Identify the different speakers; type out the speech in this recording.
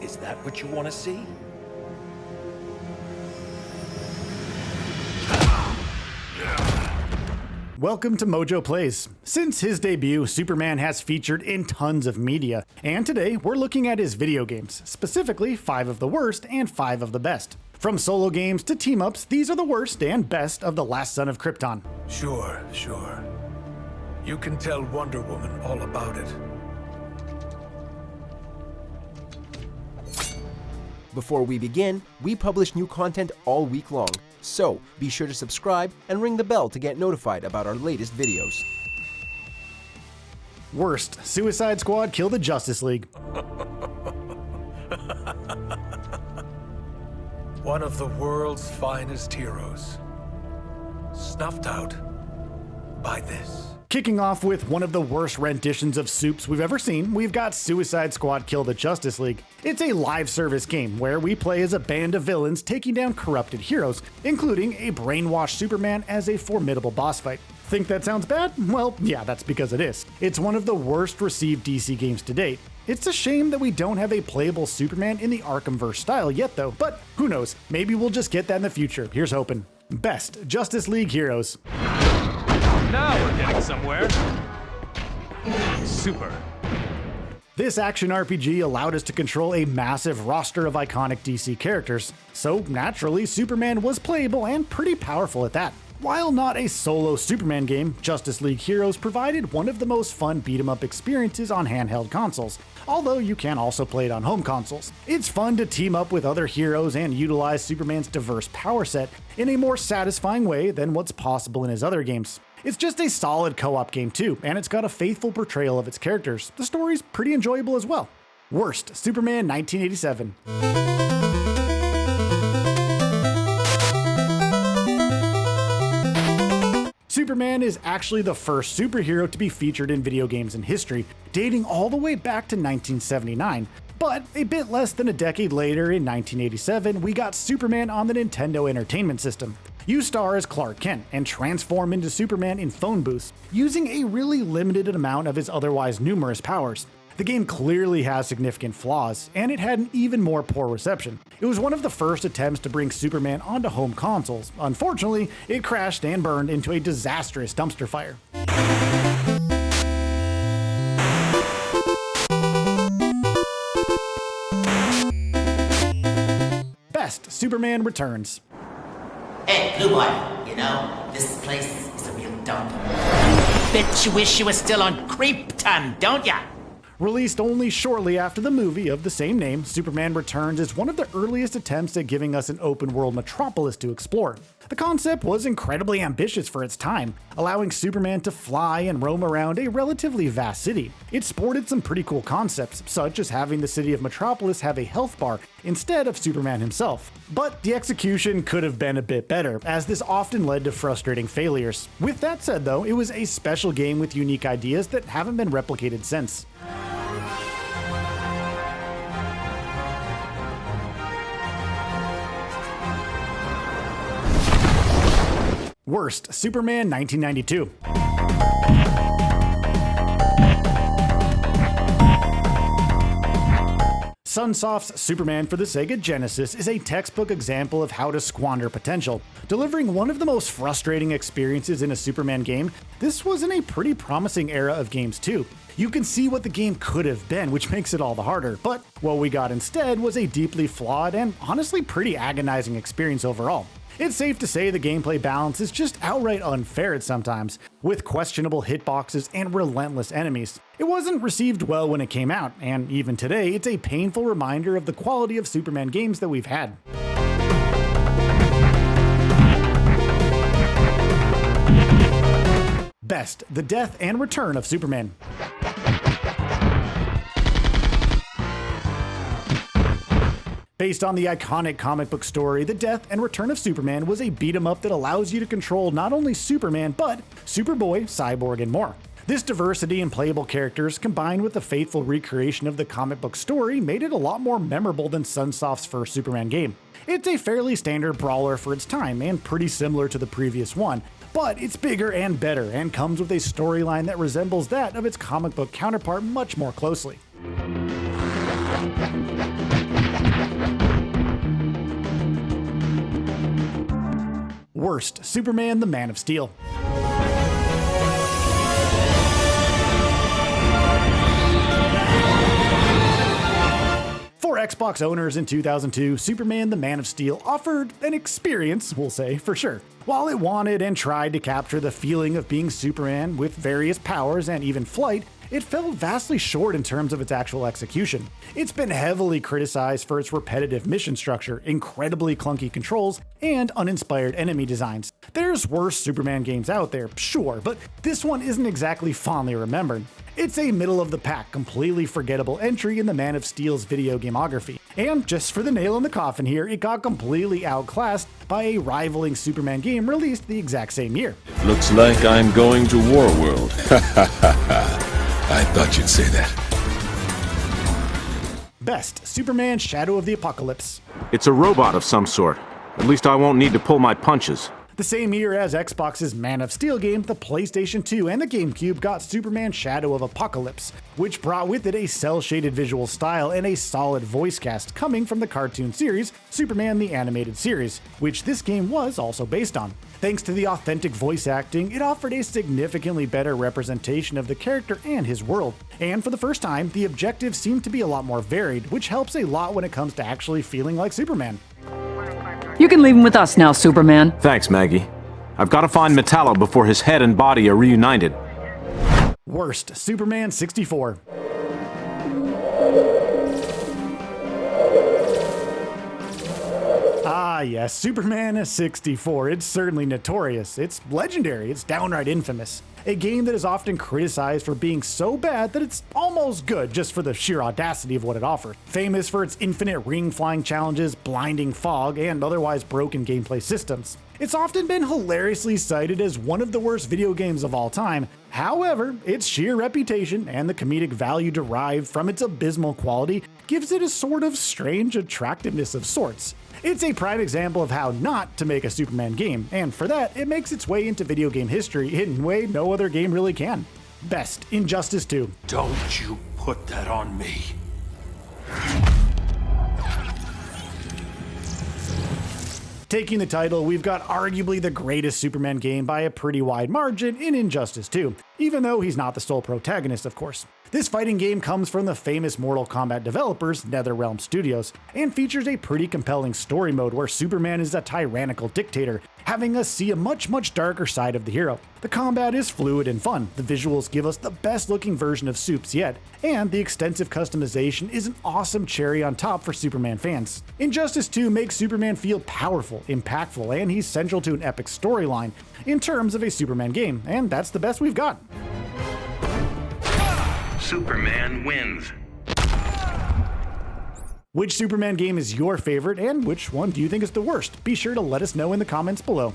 Speaker 1: Is that what you want to see?
Speaker 2: Welcome to MojoPlays. Since his debut, Superman has featured in tons of media, and today we're looking at his video games, specifically 5 of the worst and 5 of the best. From solo games to team-ups, these are the worst and best of The Last Son of Krypton.
Speaker 3: Sure. You can tell Wonder Woman all about it.
Speaker 4: Before we begin, we publish new content all week long, so be sure to subscribe and ring the bell to get notified about our latest videos.
Speaker 2: Worst, Suicide Squad Kill the Justice League.
Speaker 3: One of the world's finest heroes. Snuffed out by this.
Speaker 2: Kicking off with one of the worst renditions of Supes we've ever seen, we've got Suicide Squad Kill the Justice League. It's a live service game where we play as a band of villains taking down corrupted heroes, including a brainwashed Superman as a formidable boss fight. Think that sounds bad? Well, yeah, that's because it is. It's one of the worst received DC games to date. It's a shame that we don't have a playable Superman in the Arkhamverse style yet though, but who knows, maybe we'll just get that in the future, here's hoping. Best Justice League Heroes.
Speaker 5: Now we're getting somewhere. Super.
Speaker 2: This action RPG allowed us to control a massive roster of iconic DC characters, so naturally Superman was playable and pretty powerful at that. While not a solo Superman game, Justice League Heroes provided one of the most fun beat-em-up experiences on handheld consoles, although you can also play it on home consoles. It's fun to team up with other heroes and utilize Superman's diverse power set in a more satisfying way than what's possible in his other games. It's just a solid co-op game too, and it's got a faithful portrayal of its characters. The story's pretty enjoyable as well. Worst, Superman 1987. Superman is actually the first superhero to be featured in video games in history, dating all the way back to 1979. But a bit less than a decade later, in 1987, we got Superman on the Nintendo Entertainment System. You star as Clark Kent and transform into Superman in phone booths, using a really limited amount of his otherwise numerous powers. The game clearly has significant flaws, and it had an even more poor reception. It was one of the first attempts to bring Superman onto home consoles. Unfortunately, it crashed and burned into a disastrous dumpster fire. Best Superman Returns.
Speaker 6: Hey, Blue Boy, you know, this place is a real dump. Bet you wish you were still on Krypton, don't ya?
Speaker 2: Released only shortly after the movie of the same name, Superman Returns is one of the earliest attempts at giving us an open-world metropolis to explore. The concept was incredibly ambitious for its time, allowing Superman to fly and roam around a relatively vast city. It sported some pretty cool concepts, such as having the city of Metropolis have a health bar instead of Superman himself. But the execution could have been a bit better, as this often led to frustrating failures. With that said though, it was a special game with unique ideas that haven't been replicated since. Worst, Superman 1992. Sunsoft's Superman for the Sega Genesis is a textbook example of how to squander potential. Delivering one of the most frustrating experiences in a Superman game, this was in a pretty promising era of games too. You can see what the game could have been, which makes it all the harder, but what we got instead was a deeply flawed and honestly pretty agonizing experience overall. It's safe to say the gameplay balance is just outright unfair at sometimes, with questionable hitboxes and relentless enemies. It wasn't received well when it came out, and even today, it's a painful reminder of the quality of Superman games that we've had. Best, the death and return of Superman. Based on the iconic comic book story, The Death and Return of Superman was a beat-em-up that allows you to control not only Superman, but Superboy, Cyborg, and more. This diversity in playable characters, combined with the faithful recreation of the comic book story, made it a lot more memorable than Sunsoft's first Superman game. It's a fairly standard brawler for its time, and pretty similar to the previous one, but it's bigger and better, and comes with a storyline that resembles that of its comic book counterpart much more closely. Worst Superman the Man of Steel. For Xbox owners in 2002, Superman the Man of Steel offered an experience, we'll say, for sure. While it wanted and tried to capture the feeling of being Superman with various powers and even flight, it fell vastly short in terms of its actual execution. It's been heavily criticized for its repetitive mission structure, incredibly clunky controls, and uninspired enemy designs. There's worse Superman games out there, sure, but this one isn't exactly fondly remembered. It's a middle-of-the-pack, completely forgettable entry in the Man of Steel's video gameography. And just for the nail in the coffin here, it got completely outclassed by a rivaling Superman game released the exact same year.
Speaker 1: Looks like I'm going to Warworld. I thought you'd say that.
Speaker 2: Best Superman Shadow of the Apokolips.
Speaker 7: It's a robot of some sort. At least I won't need to pull my punches.
Speaker 2: The same year as Xbox's Man of Steel game, the PlayStation 2 and the GameCube got Superman Shadow of Apokolips, which brought with it a cel-shaded visual style and a solid voice cast coming from the cartoon series Superman the Animated Series, which this game was also based on. Thanks to the authentic voice acting, it offered a significantly better representation of the character and his world. And for the first time, the objectives seemed to be a lot more varied, which helps a lot when it comes to actually feeling like Superman.
Speaker 8: You can leave him with us now, Superman.
Speaker 7: Thanks, Maggie. I've got to find Metallo before his head and body are reunited.
Speaker 2: Worst Superman 64. Ah yes, Superman 64. It's certainly notorious. It's legendary. It's downright infamous. A game that is often criticized for being so bad that it's almost good just for the sheer audacity of what it offers. Famous for its infinite ring flying challenges, blinding fog, and otherwise broken gameplay systems. It's often been hilariously cited as one of the worst video games of all time. However, its sheer reputation and the comedic value derived from its abysmal quality gives it a sort of strange attractiveness of sorts. It's a prime example of how not to make a Superman game, and for that, it makes its way into video game history in a way no other game really can. Best Injustice 2.
Speaker 9: Don't you put that on me.
Speaker 2: Taking the title, we've got arguably the greatest Superman game by a pretty wide margin in Injustice 2, even though he's not the sole protagonist, of course. This fighting game comes from the famous Mortal Kombat developers, NetherRealm Studios, and features a pretty compelling story mode where Superman is a tyrannical dictator, having us see a much darker side of the hero. The combat is fluid and fun, the visuals give us the best looking version of Supes yet, and the extensive customization is an awesome cherry on top for Superman fans. Injustice 2 makes Superman feel powerful, impactful, and he's central to an epic storyline in terms of a Superman game, and that's the best we've got.
Speaker 9: Superman wins.
Speaker 2: Which Superman game is your favorite, and which one do you think is the worst? Be sure to let us know in the comments below.